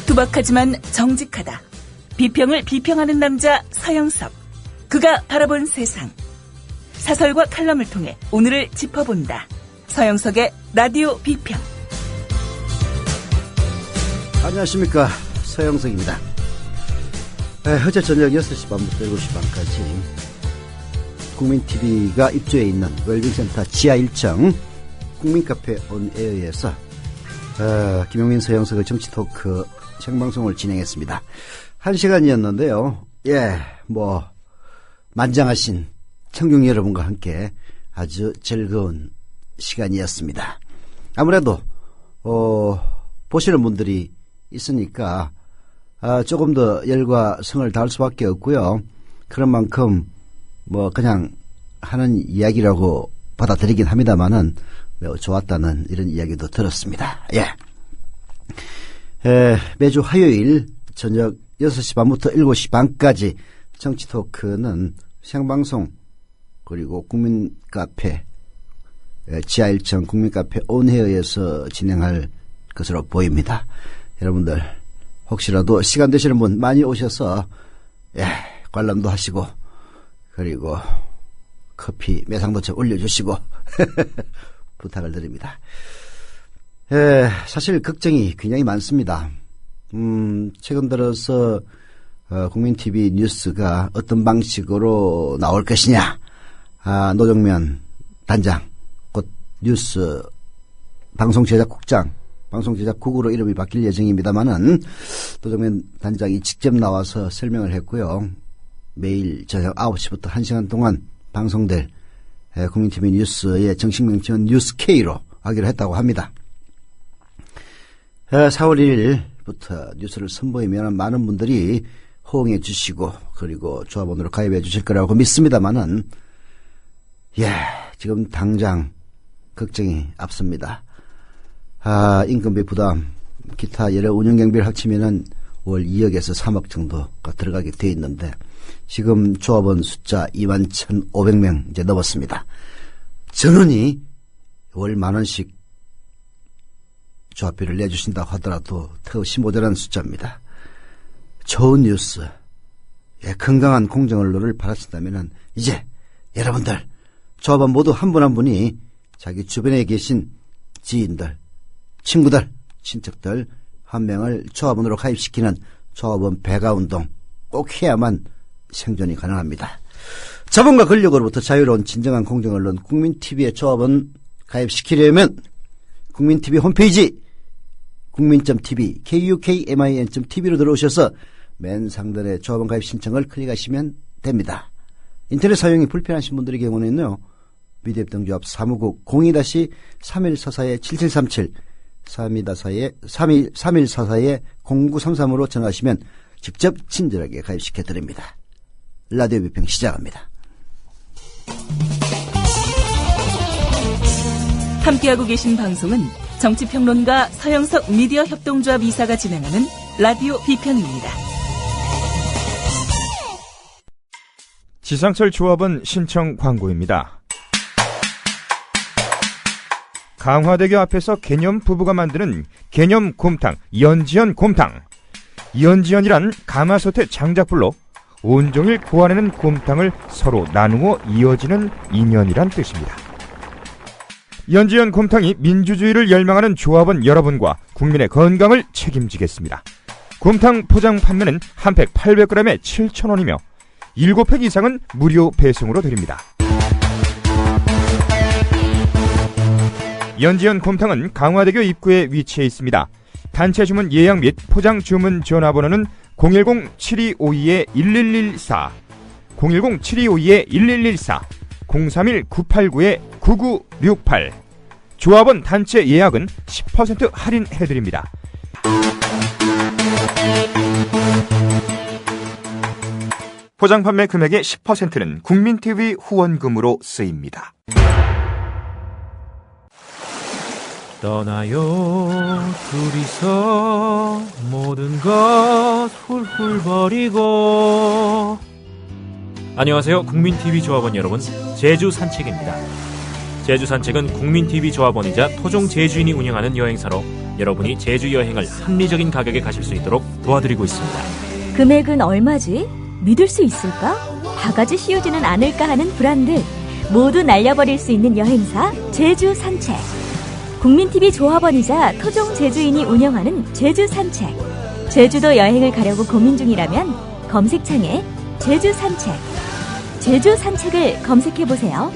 투박하지만 정직하다. 비평을 비평하는 남자 서영석. 그가 바라본 세상. 사설과 칼럼을 통해 오늘을 짚어본다. 서영석의 라디오 비평. 안녕하십니까, 서영석입니다. 어제 저녁 6시 반부터 7시 반까지 국민TV가 입주해 있는 웰빙센터 지하 1층 국민카페 온에어에서 김용민 서영석의 정치토크 생방송을 진행했습니다. 1시간이었는데요. 만장하신 청중 여러분과 함께 아주 즐거운 시간이었습니다. 아무래도 보시는 분들이 있으니까 조금 더 열과 성을 다할 수밖에 없고요. 그런 만큼 그냥 하는 이야기라고 받아들이긴 합니다만은 매우 좋았다는 이런 이야기도 들었습니다. 매주 화요일 저녁 6시 반부터 7시 반까지 정치토크는 생방송 그리고 국민카페 지하 1층 국민카페 온헤어에서 진행할 것으로 보입니다. 여러분들 혹시라도 시간 되시는 분 많이 오셔서 관람도 하시고 그리고 커피 매상도 좀 올려주시고 부탁을 드립니다. 사실 걱정이 굉장히 많습니다. 최근 들어서 국민TV 뉴스가 어떤 방식으로 나올 것이냐. 노정면 단장 곧 뉴스 방송제작국장 방송제작국으로 이름이 바뀔 예정입니다만은 노정면 단장이 직접 나와서 설명을 했고요. 매일 저녁 9시부터 1시간 동안 방송될 국민TV 뉴스의 정식 명칭은 뉴스K로 하기로 했다고 합니다. 4월 1일부터 뉴스를 선보이면 많은 분들이 호응해 주시고 그리고 조합원으로 가입해 주실 거라고 믿습니다만은 지금 당장 걱정이 앞섭니다. 인건비 부담, 기타 여러 운영경비를 합치면은 월 2억에서 3억 정도가 들어가게 돼 있는데 지금 조합원 숫자 21,500명 이제 넘었습니다. 전원이 월 10,000원씩 조합비를 내주신다고 하더라도 턱없이 모자란 숫자입니다. 좋은 뉴스, 건강한 공정언론을 바라신다면은 이제 여러분들 조합원 모두 한 분 한 분이 자기 주변에 계신 지인들, 친구들, 친척들 한 명을 조합원으로 가입시키는 조합원 배가운동 꼭 해야만 생존이 가능합니다. 자본과 권력으로부터 자유로운 진정한 공정언론 국민TV에 조합원 가입시키려면 국민TV 홈페이지 국민.tv KUKMIN.tv로 들어오셔서 맨 상단에 조합원 가입 신청을 클릭하시면 됩니다. 인터넷 사용이 불편하신 분들의 경우는요. 미디어협동조합 사무국 02-3144-7737 3144-0933으로 전화하시면 직접 친절하게 가입시켜드립니다. 라디오 비평 시작합니다. 함께하고 계신 방송은 정치평론가 서영석 미디어협동조합 이사가 진행하는 라디오 비평입니다. 지상철 조합원 신청 광고입니다. 강화대교 앞에서 개념 부부가 만드는 개념 곰탕 연지연 곰탕. 연지연이란 가마솥의 장작불로 온종일 구워내는 곰탕을 서로 나누어 이어지는 인연이란 뜻입니다. 연지연 곰탕이 민주주의를 열망하는 조합원 여러분과 국민의 건강을 책임지겠습니다. 곰탕 포장 판매는 한 팩 800g에 7,000원이며 7팩 이상은 무료 배송으로 드립니다. 연지연 곰탕은 강화대교 입구에 위치해 있습니다. 단체 주문 예약 및 포장 주문 전화번호는 010-7252-1114, 010-7252-1114, 031-989-9968. 조합원 단체 예약은 10% 할인해드립니다. 포장 판매 금액의 10%는 국민TV 후원금으로 쓰입니다. 떠나요 둘이서 모든 것 훌훌 버리고. 안녕하세요, 국민TV 조합원 여러분. 제주 산책입니다. 제주 산책은 국민TV 조합원이자 토종 제주인이 운영하는 여행사로 여러분이 제주 여행을 합리적인 가격에 가실 수 있도록 도와드리고 있습니다. 금액은 얼마지? 믿을 수 있을까? 바가지 씌우지는 않을까 하는 불안들 모두 날려버릴 수 있는 여행사 제주 산책. 국민TV 조합원이자 토종 제주인이 운영하는 제주 산책. 제주도 여행을 가려고 고민 중이라면 검색창에 제주 산책. 제주 산책을 검색해보세요.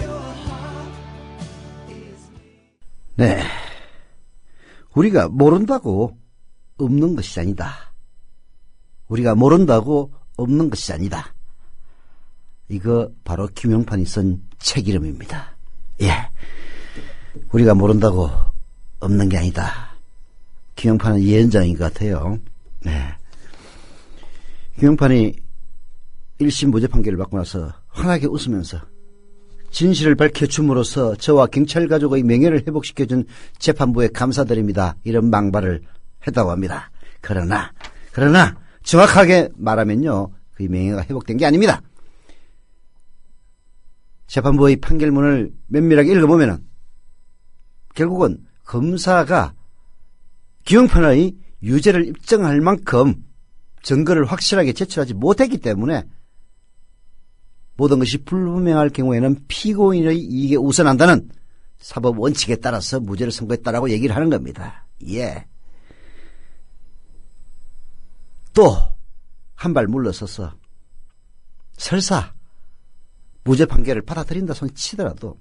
네. 우리가 모른다고 없는 것이 아니다. 우리가 모른다고 없는 것이 아니다. 이거 바로 김용판이 쓴 책 이름입니다. 예. 우리가 모른다고 없는 게 아니다. 김용판은 예언자인 것 같아요. 네. 김용판이 1심 무죄 판결을 받고 나서 환하게 웃으면서 진실을 밝혀줌으로써 저와 경찰 가족의 명예를 회복시켜준 재판부에 감사드립니다. 이런 망발을 했다고 합니다. 그러나 정확하게 말하면요, 그 명예가 회복된 게 아닙니다. 재판부의 판결문을 면밀하게 읽어보면은 결국은 검사가 김용판의 유죄를 입증할 만큼 증거를 확실하게 제출하지 못했기 때문에 모든 것이 불분명할 경우에는 피고인의 이익에 우선한다는 사법 원칙에 따라서 무죄를 선고했다라고 얘기를 하는 겁니다. 예. 또 한 발 물러서서 설사 무죄 판결을 받아들인다 손 치더라도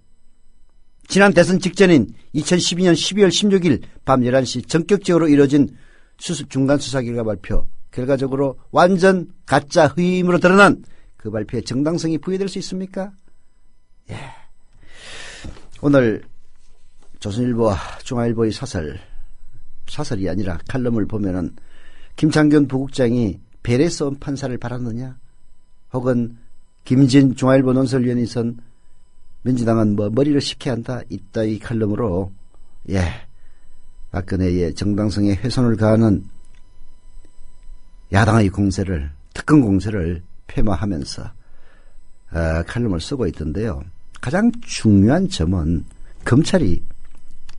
지난 대선 직전인 2012년 12월 16일 밤 11시 전격적으로 이뤄진 수습 중간 수사 결과 발표, 결과적으로 완전 가짜 허위임으로 드러난 그 발표에 정당성이 부여될 수 있습니까? 예. 오늘 조선일보와 중앙일보의 사설이 아니라 칼럼을 보면은 김창균 부국장이 배려서 온 판사를 바랐느냐? 혹은 김진 중앙일보 논설위원이 선 민주당은 머리를 식혀야 한다. 이따위 칼럼으로, 예. 박근혜의 정당성에 훼손을 가하는 야당의 공세를, 특검 공세를 폐마하면서 칼럼을 쓰고 있던데요. 가장 중요한 점은 검찰이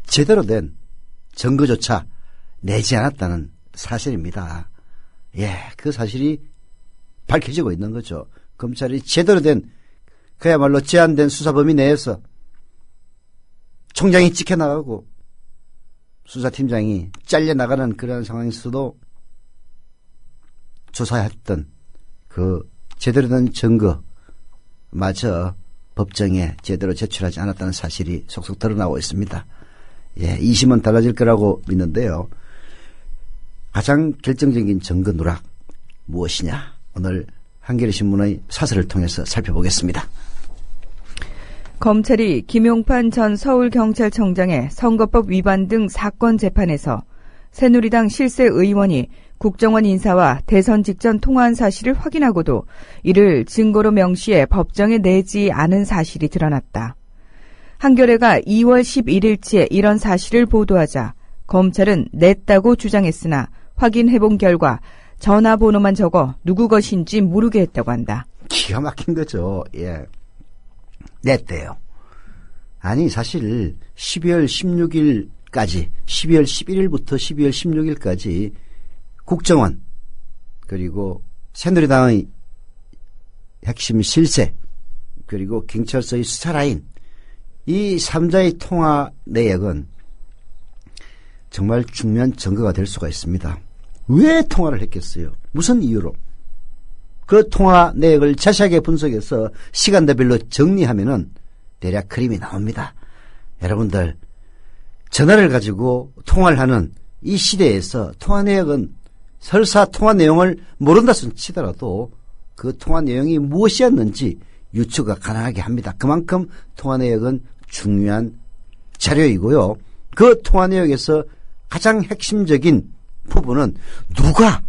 제대로 된 증거조차 내지 않았다는 사실입니다. 예, 그 사실이 밝혀지고 있는 거죠. 검찰이 제대로 된, 그야말로 제한된 수사 범위 내에서 총장이 찍혀나가고 수사팀장이 잘려나가는 그런 상황에서도 조사했던 그 제대로 된 증거마저 법정에 제대로 제출하지 않았다는 사실이 속속 드러나고 있습니다. 예, 2심은 달라질 거라고 믿는데요. 가장 결정적인 증거 누락 무엇이냐? 오늘 한겨레신문의 사설을 통해서 살펴보겠습니다. 검찰이 김용판 전 서울경찰청장의 선거법 위반 등 사건 재판에서 새누리당 실세 의원이 국정원 인사와 대선 직전 통화한 사실을 확인하고도 이를 증거로 명시해 법정에 내지 않은 사실이 드러났다. 한겨레가 2월 11일치에 이런 사실을 보도하자 검찰은 냈다고 주장했으나 확인해본 결과 전화번호만 적어 누구 것인지 모르게 했다고 한다. 기가 막힌 거죠. 예. 냈대요. 아니 사실 12월 16일까지 12월 11일부터 12월 16일까지 국정원 그리고 새누리당의 핵심 실세 그리고 경찰서의 수사라인 이 3자의 통화 내역은 정말 중요한 증거가 될 수가 있습니다. 왜 통화를 했겠어요? 무슨 이유로? 그 통화 내역을 자세하게 분석해서 시간대별로 정리하면은 대략 그림이 나옵니다. 여러분들 전화를 가지고 통화를 하는 이 시대에서 통화 내역은 설사 통화 내용을 모른다 손 치더라도 그 통화 내용이 무엇이었는지 유추가 가능하게 합니다. 그만큼 통화 내역은 중요한 자료이고요. 그 통화 내역에서 가장 핵심적인 부분은 누가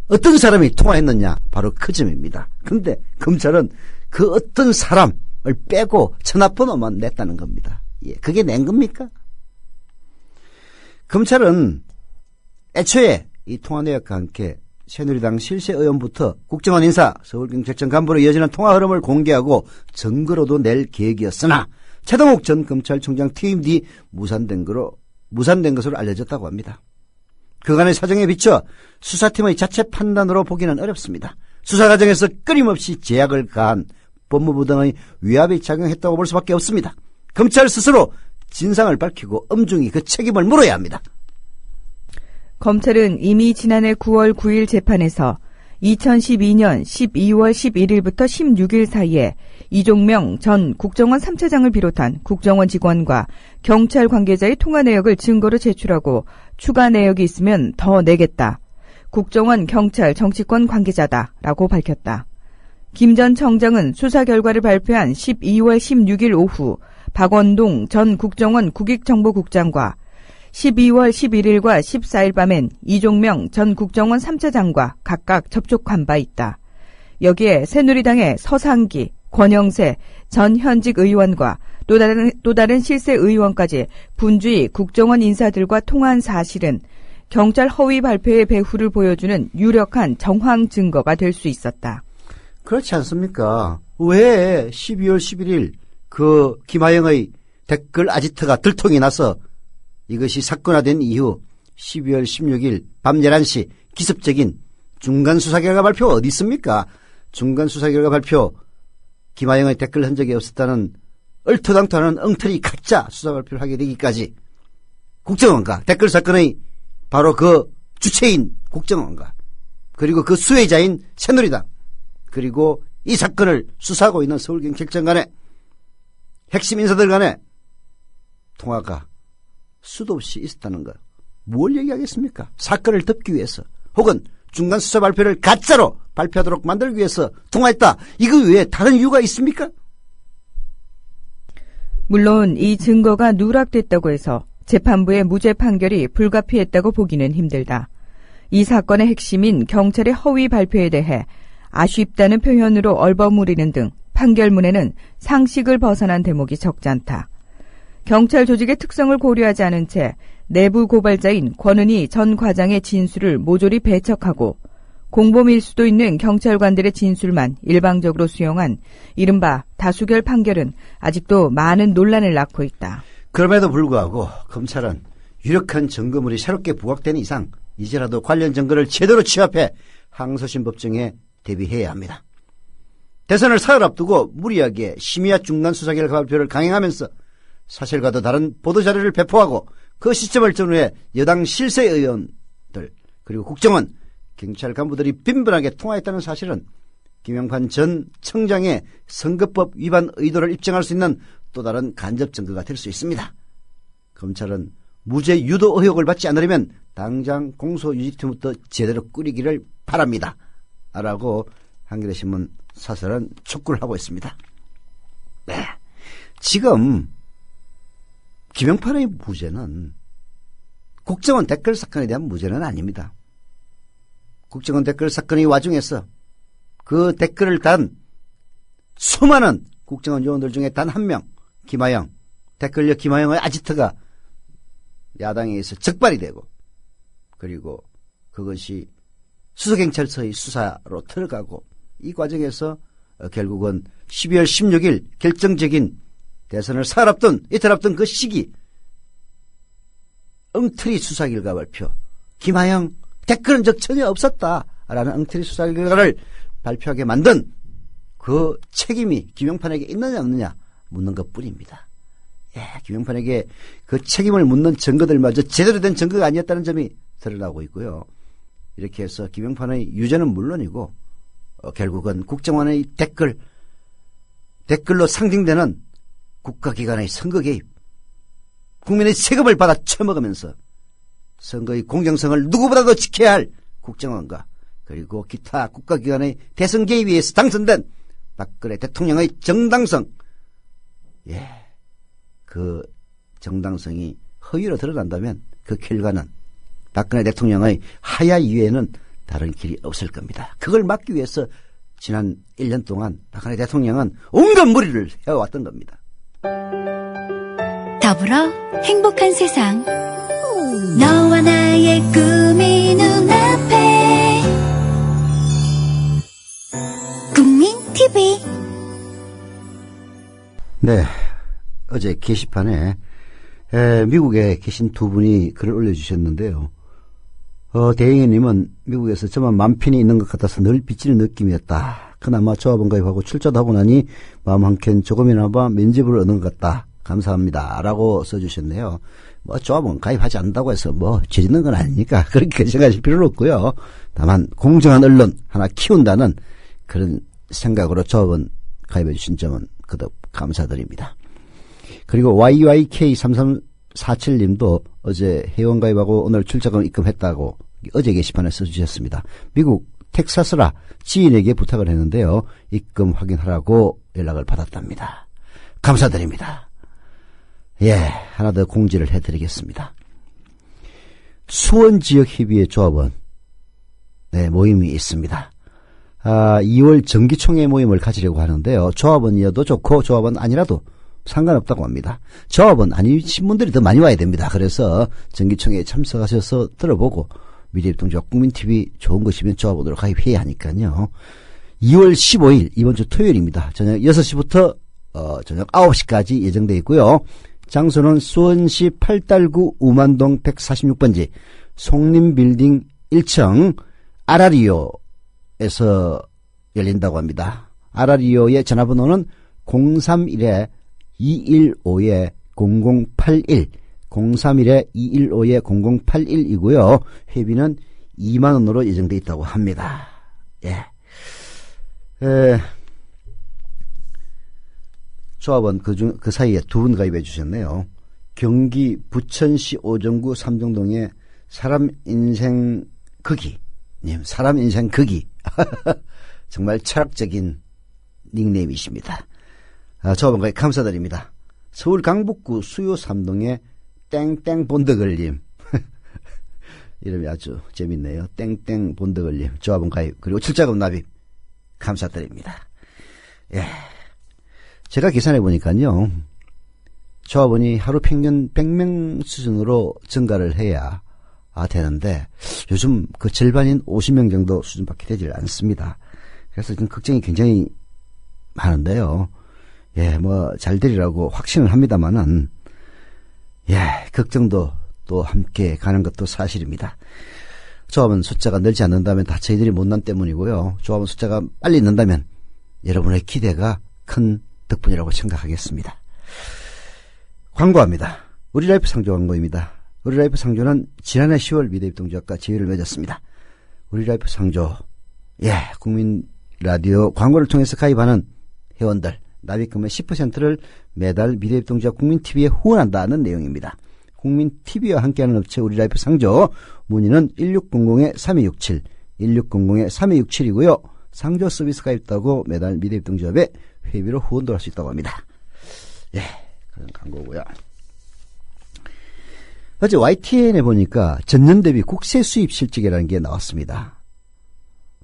어떤 사람이 통화했느냐 바로 그 점입니다. 그런데 검찰은 그 어떤 사람을 빼고 전화번호만 냈다는 겁니다. 예, 그게 낸 겁니까? 검찰은 애초에 이 통화 내역과 함께 새누리당 실세 의원부터 국정원 인사, 서울경찰청 간부로 이어지는 통화 흐름을 공개하고 증거로도 낼 계획이었으나 최동욱 전 검찰총장 퇴임 뒤 무산된 것으로 알려졌다고 합니다. 그간의 사정에 비춰 수사팀의 자체 판단으로 보기는 어렵습니다. 수사 과정에서 끊임없이 제약을 가한 법무부 등의 위압이 작용했다고 볼 수밖에 없습니다. 검찰 스스로 진상을 밝히고 엄중히 그 책임을 물어야 합니다. 검찰은 이미 지난해 9월 9일 재판에서 2012년 12월 11일부터 16일 사이에 이종명 전 국정원 3차장을 비롯한 국정원 직원과 경찰 관계자의 통화 내역을 증거로 제출하고 추가 내역이 있으면 더 내겠다. 국정원, 경찰, 정치권 관계자다라고 밝혔다. 김 전 청장은 수사 결과를 발표한 12월 16일 오후 박원동 전 국정원 국익정보국장과 12월 11일과 14일 밤엔 이종명 전 국정원 3차장과 각각 접촉한 바 있다. 여기에 새누리당의 서상기, 권영세 전 현직 의원과 또 다른 실세 의원까지 분주히 국정원 인사들과 통화한 사실은 경찰 허위 발표의 배후를 보여주는 유력한 정황 증거가 될 수 있었다. 그렇지 않습니까? 왜 12월 11일 그 김하영의 댓글 아지트가 들통이 나서 이것이 사건화된 이후 12월 16일 밤 11시 기습적인 중간수사결과 발표 어디 있습니까? 중간수사결과 발표 김하영의 댓글 흔적이 없었다는 얼토당토하는 엉터리 가짜 수사 발표를 하게 되기까지 국정원과 댓글 사건의 바로 그 주체인 국정원과 그리고 그 수혜자인 새누리당 그리고 이 사건을 수사하고 있는 서울경찰청 간의 핵심 인사들 간의 통화가 수도 없이 있었다는 것. 뭘 얘기하겠습니까? 사건을 덮기 위해서 혹은 중간수사 발표를 가짜로 발표하도록 만들기 위해서 통화했다. 이거 외에 다른 이유가 있습니까? 물론 이 증거가 누락됐다고 해서 재판부의 무죄 판결이 불가피했다고 보기는 힘들다. 이 사건의 핵심인 경찰의 허위 발표에 대해 아쉽다는 표현으로 얼버무리는 등 판결문에는 상식을 벗어난 대목이 적지 않다. 경찰 조직의 특성을 고려하지 않은 채 내부 고발자인 권은희 전 과장의 진술을 모조리 배척하고 공범일 수도 있는 경찰관들의 진술만 일방적으로 수용한 이른바 다수결 판결은 아직도 많은 논란을 낳고 있다. 그럼에도 불구하고 검찰은 유력한 증거물이 새롭게 부각되는 이상 이제라도 관련 증거를 제대로 취합해 항소심 법정에 대비해야 합니다. 대선을 사흘 앞두고 무리하게 심야 중간 수사 결과 발표를 강행하면서 사실과도 다른 보도자료를 배포하고 그 시점을 전후해 여당 실세 의원들 그리고 국정원, 경찰 간부들이 빈번하게 통화했다는 사실은 김영판 전 청장의 선거법 위반 의도를 입증할 수 있는 또 다른 간접 증거가 될 수 있습니다. 검찰은 무죄 유도 의혹을 받지 않으려면 당장 공소유지팀부터 제대로 꾸리기를 바랍니다. 라고 한겨레신문 사설은 촉구를 하고 있습니다. 네, 지금 김영판의 무죄는 국정원 댓글 사건에 대한 무죄는 아닙니다. 국정원 댓글 사건의 와중에서 그 댓글을 단 수많은 국정원 요원들 중에 단 한 명 김하영, 댓글녀 김하영의 아지트가 야당에 의해서 적발이 되고 그리고 그것이 수서경찰서의 수사로 들어가고 이 과정에서 결국은 12월 16일 결정적인 대선을 사흘 앞둔 이틀 앞둔 그 시기 엉터리 수사 결과 발표 김하영 댓글은 적 전혀 없었다라는 엉터리 수사 결과를 발표하게 만든 그 책임이 김영판에게 있느냐 없느냐 묻는 것뿐입니다. 예, 김영판에게 그 책임을 묻는 증거들마저 제대로 된 증거가 아니었다는 점이 드러나고 있고요. 이렇게 해서 김영판의 유죄는 물론이고 결국은 국정원의 댓글로 상징되는 국가기관의 선거 개입, 국민의 세금을 받아 처먹으면서 선거의 공정성을 누구보다도 지켜야 할 국정원과 그리고 기타 국가기관의 대선 개입에 의해서 당선된 박근혜 대통령의 정당성, 예, 그 정당성이 허위로 드러난다면 그 결과는 박근혜 대통령의 하야 이외에는 다른 길이 없을 겁니다. 그걸 막기 위해서 지난 1년 동안 박근혜 대통령은 온갖 무리를 해왔던 겁니다. 더불어 행복한 세상 너와 나의 꿈이 눈앞에 국민TV. 네, 어제 게시판에 미국에 계신 두 분이 글을 올려주셨는데요. 대행님은 미국에서 저만 만편이 있는 것 같아서 늘 빚지는 느낌이었다. 그나마 조합원 가입하고 출자도 하고 나니 마음 한켠 조금이나마 면집을 얻는 것 같다. 감사합니다. 라고 써주셨네요. 뭐 조합원 가입하지 않는다고 해서 뭐 죄짓는 건 아니니까 그렇게 생각하실 필요는 없고요. 다만 공정한 언론 하나 키운다는 그런 생각으로 조합원 가입해 주신 점은 거듭 감사드립니다. 그리고 YYK3347님도 어제 회원 가입하고 오늘 출자금 입금했다고 어제 게시판에 써주셨습니다. 미국 텍사스라 지인에게 부탁을 했는데요. 입금 확인하라고 연락을 받았답니다. 감사드립니다. 예, 하나 더 공지를 해드리겠습니다. 수원지역협의회 조합원 모임이 있습니다. 2월 정기총회 모임을 가지려고 하는데요. 조합원이어도 좋고 조합원 아니라도 상관없다고 합니다. 조합원 아니신 분들이 더 많이 와야 됩니다. 그래서 정기총회에 참석하셔서 들어보고 미래입동조합 국민TV 좋은 것이면 조합원으로 가입해야 하니까요. 2월 15일 이번 주 토요일입니다. 저녁 6시부터 저녁 9시까지 예정되어 있고요. 장소는 수원시 8달구 우만동 146번지 송림빌딩 1층 아라리오에서 열린다고 합니다. 아라리오의 전화번호는 031-215-0081 031-215-0081이고요. 회비는 2만 원으로 예정되어 있다고 합니다. 예. 조합원 그 사이에 두 분 가입해 주셨네요. 경기 부천시 오정구 삼정동의 사람 인생 극이님, 사람 인생 극이 정말 철학적인 닉네임이십니다. 조합원 가입 감사드립니다. 서울 강북구 수요 3동의 땡땡 본드걸님 이름이 아주 재밌네요. 땡땡 본드걸님 조합원 가입 그리고 출자금 납입 감사드립니다. 예. 제가 계산해 보니까요. 조합원이 하루 평균 100명 수준으로 증가를 해야 되는데 요즘 그 절반인 50명 정도 수준밖에 되질 않습니다. 그래서 지금 걱정이 굉장히 많은데요. 예, 뭐 잘 되리라고 확신을 합니다만은 걱정도 또 함께 가는 것도 사실입니다. 조합원 숫자가 늘지 않는다면 다 저희들이 못난 때문이고요. 조합원 숫자가 빨리 는다면 여러분의 기대가 큰 덕분이라고 생각하겠습니다. 광고합니다. 우리라이프 상조 광고입니다. 우리라이프 상조는 지난해 10월 미래입동조합과 제휴를 맺었습니다. 우리라이프 상조, 국민 라디오 광고를 통해서 가입하는 회원들 납입금의 10%를 매달 미래입동조합 국민TV에 후원한다는 내용입니다. 국민TV와 함께하는 업체 우리라이프 상조 문의는 1600-3267 1600-3267이고요. 상조 서비스 가입다고 매달 미래입동조합에 회비로 후원도 할 수 있다고 합니다. 그런 광고고요. 어제 YTN에 보니까 전년 대비 국세 수입 실적이라는 게 나왔습니다.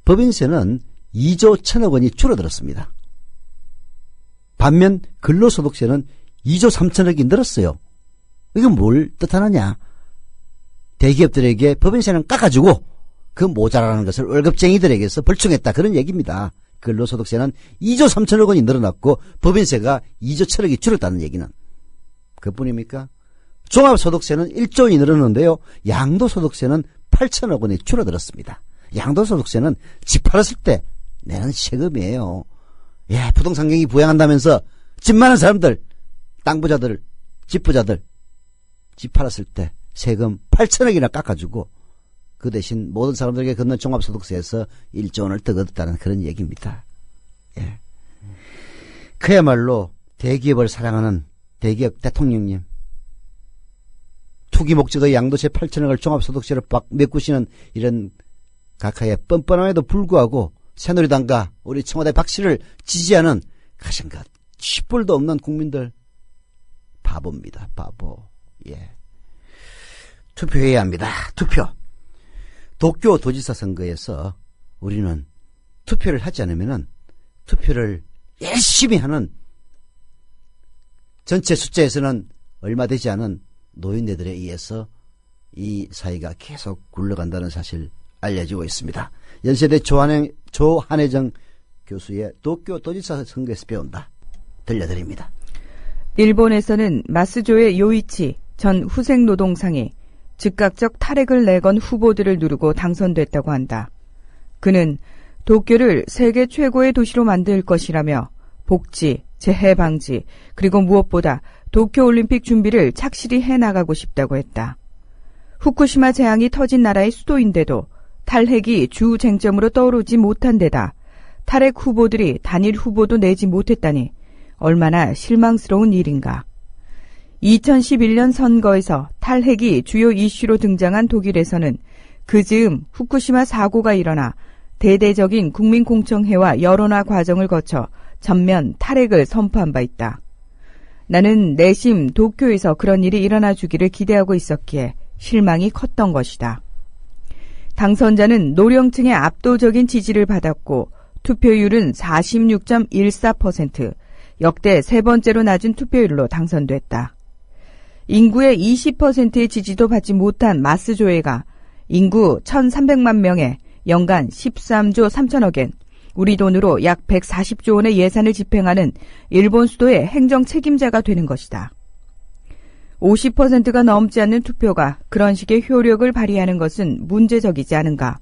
법인세는 2조 1천억 원이 줄어들었습니다. 반면 근로소득세는 2조 3천억이 늘었어요. 이건 뭘 뜻하느냐? 대기업들에게 법인세는 깎아주고 그 모자라는 것을 월급쟁이들에게서 벌충했다. 그런 얘기입니다. 근로소득세는 2조 3천억 원이 늘어났고 법인세가 2조 1천억이 줄었다는 얘기는 그뿐입니까? 종합소득세는 1조 원이 늘었는데요. 양도소득세는 8천억 원이 줄어들었습니다. 양도소득세는 집 팔았을 때 내는 세금이에요. 부동산 경기 부양한다면서 집 많은 사람들, 땅부자들, 집부자들 집 팔았을 때 세금 8천억이나 깎아주고 그 대신 모든 사람들에게 걷는 종합소득세에서 1조 원을 더 걷었다는 그런 얘기입니다. 그야말로 대기업을 사랑하는 대기업 대통령님, 투기 목적의 양도세 8천억을 종합소득세로 메꾸시는 이런 각하의 뻔뻔함에도 불구하고 새누리당과 우리 청와대 박씨를 지지하는 가신 것 10불도 없는 국민들 바보입니다. 바보. 투표해야 합니다. 투표. 도쿄 도지사 선거에서 우리는 투표를 하지 않으면은 투표를 열심히 하는 전체 숫자에서는 얼마 되지 않은 노인네들에 의해서 이 사회가 계속 굴러간다는 사실 알려지고 있습니다. 연세대 조한혜정 교수의 도쿄 도지사 선거에서 배운다. 들려드립니다. 일본에서는 마스조의 요이치 전 후생노동상이 즉각적 탈핵을 내건 후보들을 누르고 당선됐다고 한다. 그는 도쿄를 세계 최고의 도시로 만들 것이라며 복지, 재해 방지, 그리고 무엇보다 도쿄올림픽 준비를 착실히 해나가고 싶다고 했다. 후쿠시마 재앙이 터진 나라의 수도인데도 탈핵이 주 쟁점으로 떠오르지 못한 데다 탈핵 후보들이 단일 후보도 내지 못했다니 얼마나 실망스러운 일인가. 2011년 선거에서 탈핵이 주요 이슈로 등장한 독일에서는 그 즈음 후쿠시마 사고가 일어나 대대적인 국민 공청회와 여론화 과정을 거쳐 전면 탈핵을 선포한 바 있다. 나는 내심 도쿄에서 그런 일이 일어나 주기를 기대하고 있었기에 실망이 컸던 것이다. 당선자는 노령층의 압도적인 지지를 받았고 투표율은 46.14%, 역대 세 번째로 낮은 투표율로 당선됐다. 인구의 20%의 지지도 받지 못한 마스조에가 인구 1,300만 명에 연간 13조 3천억엔, 우리 돈으로 약 140조 원의 예산을 집행하는 일본 수도의 행정 책임자가 되는 것이다. 50%가 넘지 않는 투표가 그런 식의 효력을 발휘하는 것은 문제적이지 않은가.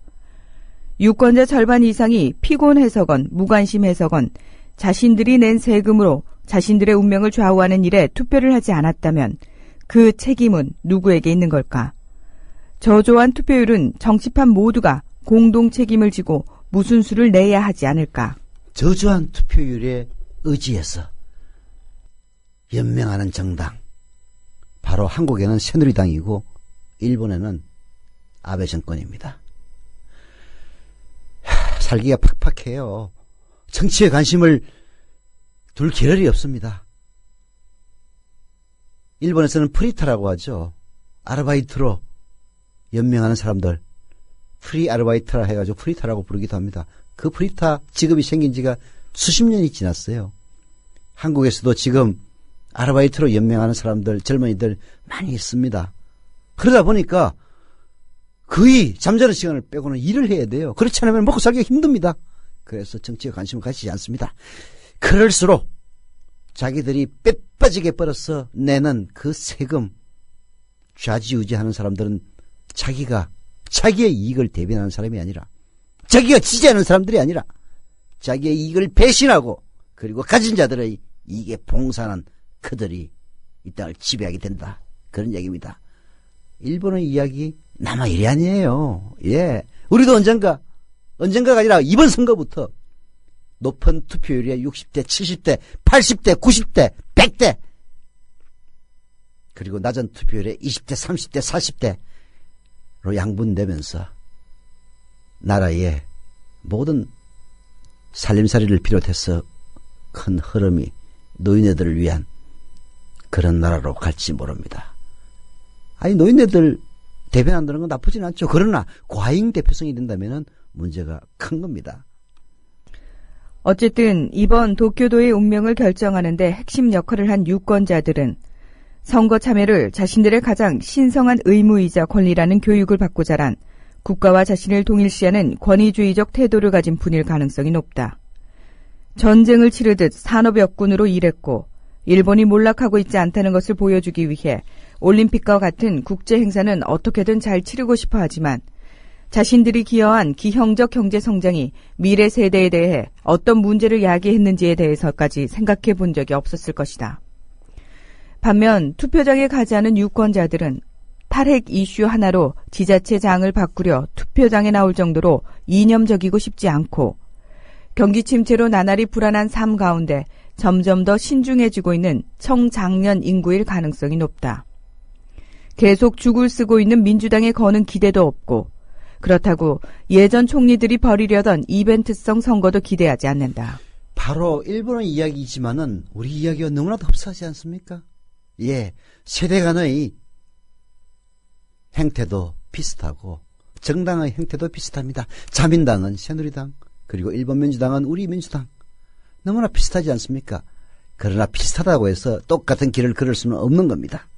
유권자 절반 이상이 피곤해서건 무관심해서건 자신들이 낸 세금으로 자신들의 운명을 좌우하는 일에 투표를 하지 않았다면 그 책임은 누구에게 있는 걸까? 저조한 투표율은 정치판 모두가 공동 책임을 지고 무슨 수를 내야 하지 않을까? 저조한 투표율에 의지해서 연명하는 정당, 바로 한국에는 새누리당이고 일본에는 아베 정권입니다. 살기가 팍팍해요. 정치에 관심을 둘 겨를이 없습니다. 일본에서는 프리타라고 하죠. 아르바이트로 연명하는 사람들, 프리 아르바이트라 해가지고 프리타라고 부르기도 합니다. 그 프리타 직업이 생긴 지가 수십 년이 지났어요. 한국에서도 지금 아르바이트로 연명하는 사람들, 젊은이들 많이 있습니다. 그러다 보니까 거의 잠자는 시간을 빼고는 일을 해야 돼요. 그렇지 않으면 먹고 살기가 힘듭니다. 그래서 정치에 관심을 가지지 않습니다. 그럴수록 자기들이 빼빠지게 벌어서 내는 그 세금 좌지우지하는 사람들은 자기의 이익을 대변하는 사람이 아니라, 자기가 지지하는 사람들이 아니라 자기의 이익을 배신하고 그리고 가진 자들의 이익에 봉사하는 그들이 이 땅을 지배하게 된다. 그런 얘기입니다. 일본의 이야기 남아 일이 아니에요. 예, 우리도 언젠가가 아니라 이번 선거부터 높은 투표율이 60대, 70대, 80대, 90대, 100대, 그리고 낮은 투표율에 20대, 30대, 40대로 양분되면서 나라의 모든 살림살이를 비롯해서 큰 흐름이 노인네들을 위한 그런 나라로 갈지 모릅니다. 아니, 노인네들 대변한다는 건 나쁘진 않죠. 그러나 과잉 대표성이 된다면 문제가 큰 겁니다. 어쨌든 이번 도쿄도의 운명을 결정하는 데 핵심 역할을 한 유권자들은 선거 참여를 자신들의 가장 신성한 의무이자 권리라는 교육을 받고 자란 국가와 자신을 동일시하는 권위주의적 태도를 가진 분일 가능성이 높다. 전쟁을 치르듯 산업 역군으로 일했고 일본이 몰락하고 있지 않다는 것을 보여주기 위해 올림픽과 같은 국제 행사는 어떻게든 잘 치르고 싶어 하지만 자신들이 기여한 기형적 경제 성장이 미래 세대에 대해 어떤 문제를 야기했는지에 대해서까지 생각해 본 적이 없었을 것이다. 반면 투표장에 가지 않은 유권자들은 탈핵 이슈 하나로 지자체장을 바꾸려 투표장에 나올 정도로 이념적이고 싶지 않고 경기 침체로 나날이 불안한 삶 가운데 점점 더 신중해지고 있는 청장년 인구일 가능성이 높다. 계속 죽을 쓰고 있는 민주당에 거는 기대도 없고 그렇다고 예전 총리들이 벌이려던 이벤트성 선거도 기대하지 않는다. 바로 일본의 이야기이지만은 우리 이야기와 너무나도 흡사하지 않습니까? 예, 세대 간의 행태도 비슷하고 정당의 행태도 비슷합니다. 자민당은 새누리당, 그리고 일본 민주당은 우리 민주당. 너무나 비슷하지 않습니까? 그러나 비슷하다고 해서 똑같은 길을 걸을 수는 없는 겁니다.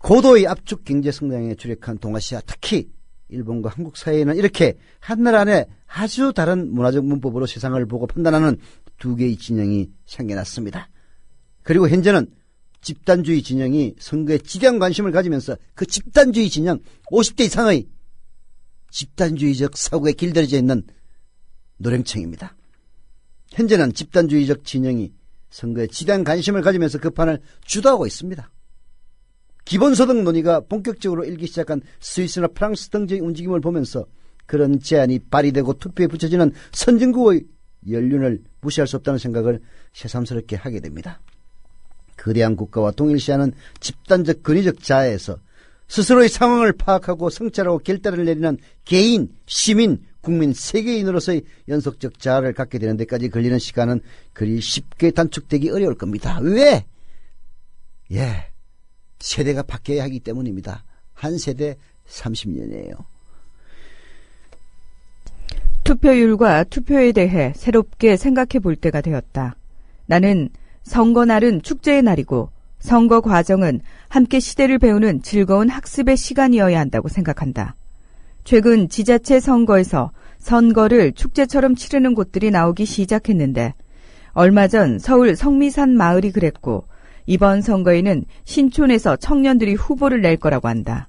고도의 압축 경제 성장에 주력한 동아시아, 특히 일본과 한국 사이에는 이렇게 한나라 안에 아주 다른 문화적 문법으로 세상을 보고 판단하는 두 개의 진영이 생겨났습니다. 그리고 현재는 집단주의 진영이 선거에 지대한 관심을 가지면서 그 집단주의 진영 50대 이상의 집단주의적 사고에 길들여져 있는 노랭청입니다. 현재는 집단주의적 진영이 선거에 지대한 관심을 가지면서 그 판을 주도하고 있습니다. 기본소득 논의가 본격적으로 일기 시작한 스위스나 프랑스 등지의 움직임을 보면서 그런 제안이 발의되고 투표에 붙여지는 선진국의 연륜을 무시할 수 없다는 생각을 새삼스럽게 하게 됩니다. 거대한 국가와 동일시하는 집단적 권위적 자아에서 스스로의 상황을 파악하고 성찰하고 결단을 내리는 개인, 시민, 국민, 세계인으로서의 연속적 자아를 갖게 되는 데까지 걸리는 시간은 그리 쉽게 단축되기 어려울 겁니다. 왜? 세대가 바뀌어야 하기 때문입니다. 한 세대 30년이에요. 투표율과 투표에 대해 새롭게 생각해 볼 때가 되었다. 나는 선거날은 축제의 날이고 선거 과정은 함께 시대를 배우는 즐거운 학습의 시간이어야 한다고 생각한다. 최근 지자체 선거에서 선거를 축제처럼 치르는 곳들이 나오기 시작했는데 얼마 전 서울 성미산 마을이 그랬고 이번 선거에는 신촌에서 청년들이 후보를 낼 거라고 한다.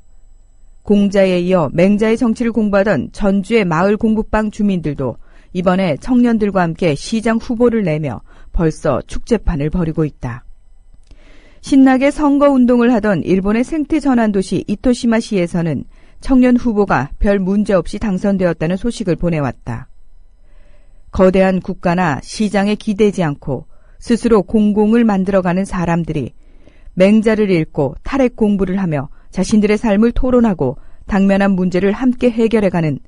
공자에 이어 맹자의 정치를 공부하던 전주의 마을 공부방 주민들도 이번에 청년들과 함께 시장 후보를 내며 벌써 축제판을 벌이고 있다. 신나게 선거운동을 하던 일본의 생태 전환도시 이토시마시에서는 청년 후보가 별 문제 없이 당선되었다는 소식을 보내왔다. 거대한 국가나 시장에 기대지 않고 스스로 공공을 만들어가는 사람들이 맹자를 읽고 탈핵 공부를 하며 자신들의 삶을 토론하고 당면한 문제를 함께 해결해가는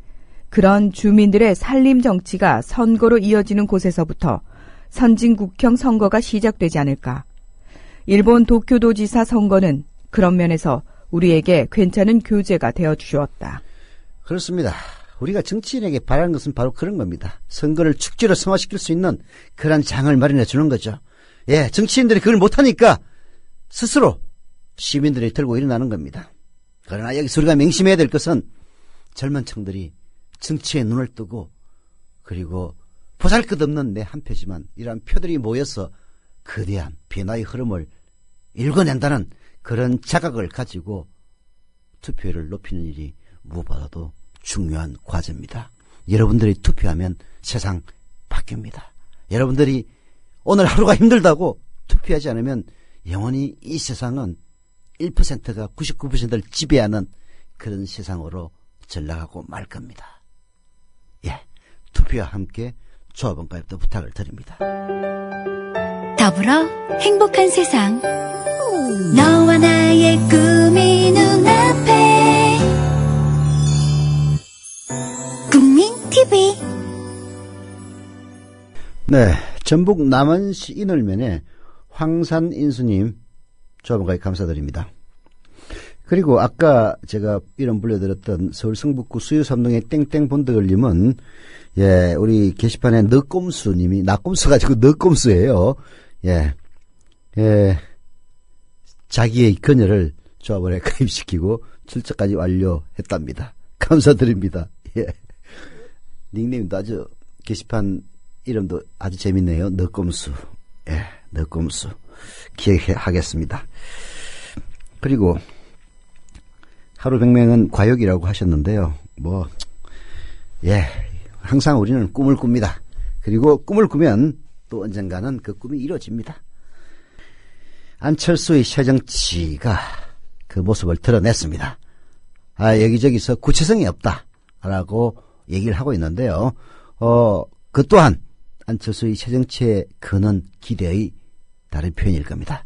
그런 주민들의 살림 정치가 선거로 이어지는 곳에서부터 선진국형 선거가 시작되지 않을까. 일본 도쿄도지사 선거는 그런 면에서 우리에게 괜찮은 교재가 되어주었다. 그렇습니다. 우리가 정치인에게 바라는 것은 바로 그런 겁니다. 선거를 축제로 성화시킬 수 있는 그런 장을 마련해 주는 거죠. 정치인들이 그걸 못하니까 스스로 시민들이 들고 일어나는 겁니다. 그러나 여기서 우리가 맹심해야 될 것은 젊은 층들이 정치에 눈을 뜨고 그리고 보잘것없는 내 한 표지만 이러한 표들이 모여서 거대한 변화의 흐름을 읽어낸다는 그런 자각을 가지고 투표율을 높이는 일이 무엇보다도 중요한 과제입니다. 여러분들이 투표하면 세상 바뀝니다. 여러분들이 오늘 하루가 힘들다고 투표하지 않으면 영원히 이 세상은 1%가 99%를 지배하는 그런 세상으로 전락하고 말 겁니다. 투표와 함께 조합원가입도 부탁을 드립니다. 더불어 행복한 세상 너와 나의 꿈이 눈앞에 국민TV 전북 남원시 인을면에 황산인수님 조합원가입 감사드립니다. 그리고 아까 제가 이름 불려드렸던 서울 성북구 수유삼동의 땡땡본드걸님은 우리 게시판에 너꼼수님이 나꼼수가 아니고 너꼼수예요. 자기의 그녀를 조합원에 가입시키고 출처까지 완료했답니다. 감사드립니다. 닉네임도 아주 게시판 이름도 아주 재밌네요. 너꼼수. 너꼼수. 기억하겠습니다. 그리고 하루 100명은 과욕이라고 하셨는데요. 항상 우리는 꿈을 꿉니다. 그리고 꿈을 꾸면 또 언젠가는 그 꿈이 이루어집니다. 안철수의 새정치가 그 모습을 드러냈습니다. 여기저기서 구체성이 없다라고 얘기를 하고 있는데요. 그 또한 안철수의 새정치에 거는 기대의 다른 표현일 겁니다.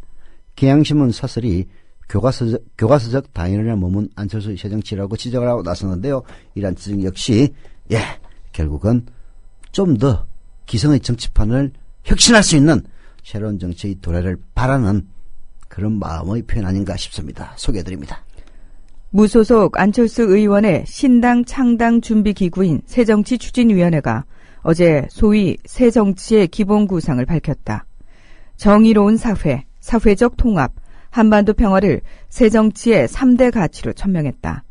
경향신문 사설이 교과서적 당연을 머문 안철수의 새정치라고 지적을 하고 나섰는데요. 이러한 지적 역시 결국은 좀 더 기성의 정치판을 혁신할 수 있는 새로운 정치의 도래를 바라는 그런 마음의 표현 아닌가 싶습니다. 소개해드립니다. 무소속 안철수 의원의 신당 창당 준비 기구인 새정치추진위원회가 어제 소위 새정치의 기본 구상을 밝혔다. 정의로운 사회, 사회적 통합, 한반도 평화를 새정치의 3대 가치로 천명했다.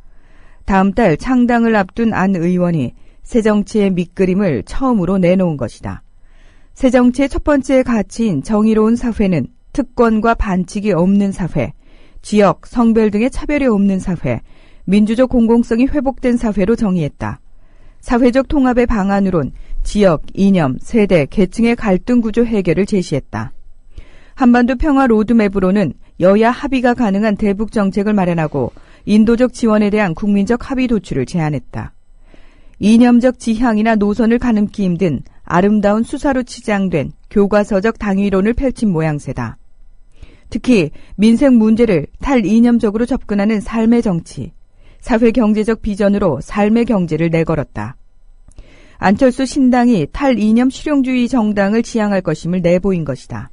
다음 달 창당을 앞둔 안 의원이 새정치의 밑그림을 처음으로 내놓은 것이다. 새정치의 첫 번째 가치인 정의로운 사회는 특권과 반칙이 없는 사회, 지역, 성별 등의 차별이 없는 사회, 민주적 공공성이 회복된 사회로 정의했다. 사회적 통합의 방안으론 지역, 이념, 세대, 계층의 갈등 구조 해결을 제시했다. 한반도 평화 로드맵으로는 여야 합의가 가능한 대북 정책을 마련하고 인도적 지원에 대한 국민적 합의 도출을 제안했다. 이념적 지향이나 노선을 가늠기 힘든 아름다운 수사로 치장된 교과서적 당위론을 펼친 모양새다. 특히 민생 문제를 탈이념적으로 접근하는 삶의 정치, 사회 경제적 비전으로 삶의 경제를 내걸었다. 안철수 신당이 탈이념 실용주의 정당을 지향할 것임을 내보인 것이다.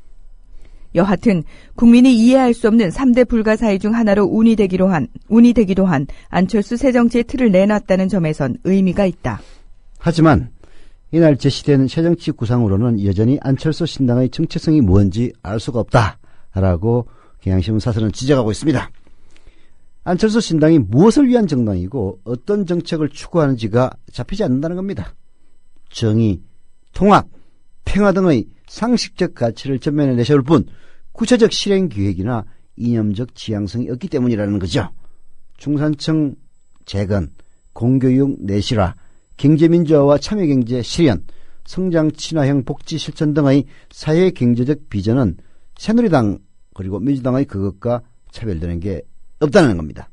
여하튼 국민이 이해할 수 없는 3대 불가사의 중 하나로 운이 되기도 한 안철수 새정치의 틀을 내놨다는 점에선 의미가 있다. 하지만 이날 제시된 새정치 구상으로는 여전히 안철수 신당의 정체성이 뭔지 알 수가 없다라고 경향신문 사설은 지적하고 있습니다. 안철수 신당이 무엇을 위한 정당이고 어떤 정책을 추구하는지가 잡히지 않는다는 겁니다. 정의, 통합, 평화 등의 상식적 가치를 전면에 내세울 뿐 구체적 실행 기획이나 이념적 지향성이 없기 때문이라는 거죠. 중산층 재건, 공교육 내실화, 경제민주화와 참여경제 실현, 성장 친화형 복지 실천 등의 사회경제적 비전은 새누리당 그리고 민주당의 그것과 차별되는 게 없다는 겁니다.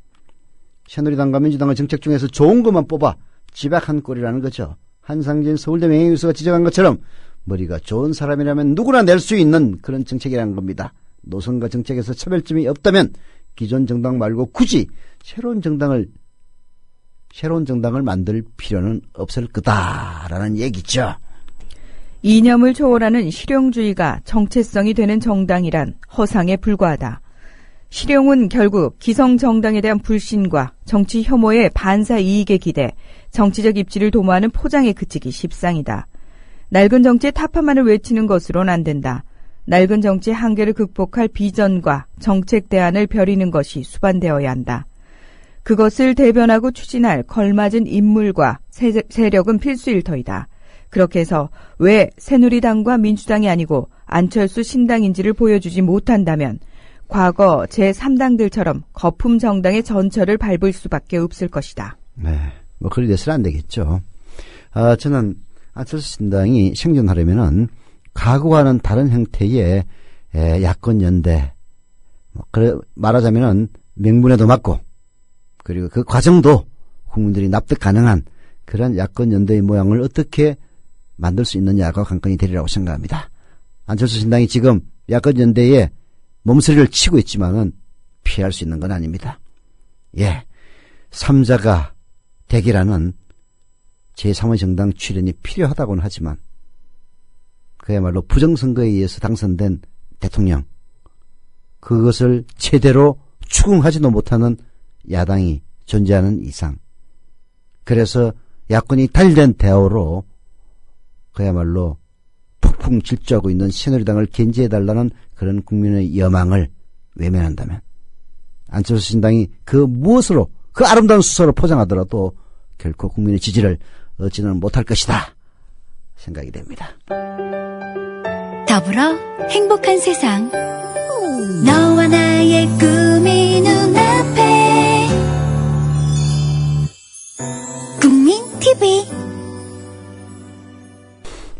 새누리당과 민주당의 정책 중에서 좋은 것만 뽑아 집약한 꼴이라는 거죠. 한상진 서울대 명예교수가 지적한 것처럼 머리가 좋은 사람이라면 누구나 낼 수 있는 그런 정책이라는 겁니다. 노선과 정책에서 차별점이 없다면 기존 정당 말고 굳이 새로운 정당을 만들 필요는 없을 거다라는 얘기죠. 이념을 초월하는 실용주의가 정체성이 되는 정당이란 허상에 불과하다. 실용은 결국 기성정당에 대한 불신과 정치 혐오의 반사 이익에 기대 정치적 입지를 도모하는 포장에 그치기 십상이다. 낡은 정치의 타파만을 외치는 것으로는 안 된다. 낡은 정치의 한계를 극복할 비전과 정책 대안을 벼리는 것이 수반되어야 한다. 그것을 대변하고 추진할 걸맞은 인물과 세력은 필수일 터이다. 그렇게 해서 왜 새누리당과 민주당이 아니고 안철수 신당인지를 보여주지 못한다면 과거 제3당들처럼 거품 정당의 전철을 밟을 수밖에 없을 것이다. 네, 뭐 그리 돼서는 안 되겠죠. 저는 안철수 신당이 생존하려면은 과거와는 다른 형태의 야권 연대, 그래 말하자면은 명분에도 맞고 그리고 그 과정도 국민들이 납득 가능한 그런 야권 연대의 모양을 어떻게 만들 수 있느냐가 관건이 되리라고 생각합니다. 안철수 신당이 지금 야권 연대에 몸서리를 치고 있지만은 피할 수 있는 건 아닙니다. 예, 3자가 대기라는 제3의 정당 출연이 필요하다고는 하지만 그야말로 부정선거에 의해서 당선된 대통령, 그것을 제대로 추궁하지도 못하는 야당이 존재하는 이상, 그래서 야권이 달된 대오로 그야말로 폭풍 질주하고 있는 새누리당을 견제해달라는 그런 국민의 여망을 외면한다면 안철수 신당이 그 무엇으로 그 아름다운 수서로 포장하더라도 결코 국민의 지지를 얻지는 못할 것이다 생각이 됩니다. 더불어 행복한 세상, 너와 나의 꿈이 눈앞에 국민 TV.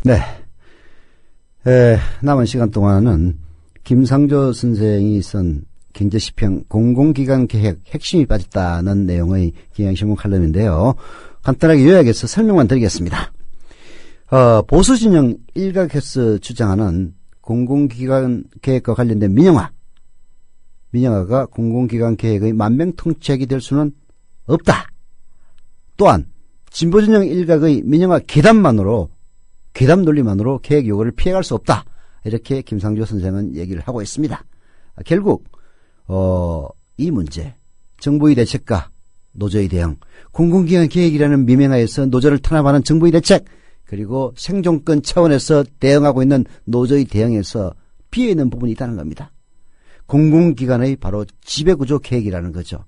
네. 남은 시간 동안은 김상조 선생이 쓴 경제시평 공공기관 계획 핵심이 빠졌다는 내용의 경향신문 칼럼인데요. 간단하게 요약해서 설명만 드리겠습니다. 보수진영 일각에서 주장하는 공공기관 계획과 관련된 민영화가 공공기관 계획의 만병통치약이 될 수는 없다. 또한 진보진영 일각의 민영화 괴담 논리만으로 계획 요구를 피해갈 수 없다. 이렇게 김상조 선생은 얘기를 하고 있습니다. 결국 이 문제, 정부의 대책과 노조의 대응, 공공기관 계획이라는 미명하에서 노조를 탄압하는 정부의 대책, 그리고 생존권 차원에서 대응하고 있는 노조의 대응에서 비어있는 부분이 있다는 겁니다. 공공기관의 바로 지배구조 계획이라는 거죠.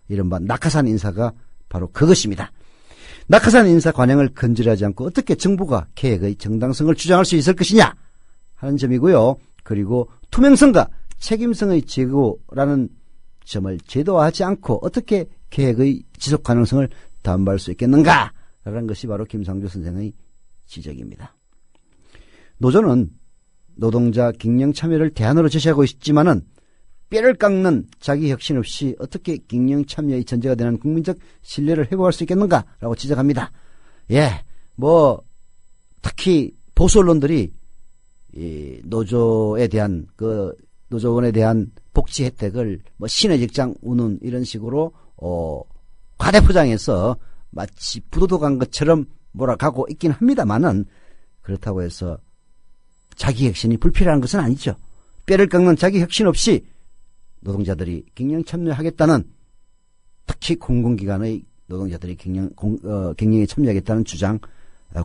이른바 낙하산 인사가 바로 그것입니다. 낙하산 인사 관행을 건절하지 않고 어떻게 정부가 계획의 정당성을 주장할 수 있을 것이냐 하는 점이고요. 그리고 투명성과 책임성의 제고라는 점을 제도화하지 않고 어떻게 계획의 지속 가능성을 담보할 수 있겠는가라는 것이 바로 김상조 선생의 지적입니다. 노조는 노동자 경영 참여를 대안으로 제시하고 있지만은 뼈를 깎는 자기 혁신 없이 어떻게 경영 참여의 전제가 되는 국민적 신뢰를 회복할 수 있겠는가라고 지적합니다. 예, 특히 보수 언론들이 이 노조에 대한 노조원에 대한 복지 혜택을 신의 직장 우는 이런 식으로 과대 포장해서 마치 부도덕한 것처럼 몰아가고 있긴 합니다만은 그렇다고 해서 자기 혁신이 불필요한 것은 아니죠. 뼈를 깎는 자기 혁신 없이 노동자들이 경영 참여하겠다는, 특히 공공기관의 노동자들이 경영에 참여하겠다는 주장,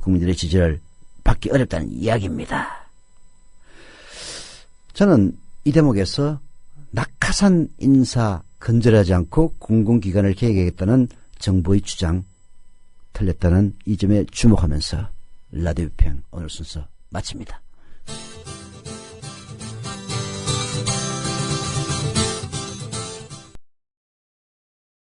국민들의 지지를 받기 어렵다는 이야기입니다. 저는 이 대목에서 낙하산 인사 건절하지 않고 공공기관을 개혁하겠다는 정부의 주장 틀렸다는 이 점에 주목하면서 라디오 비평 오늘 순서 마칩니다.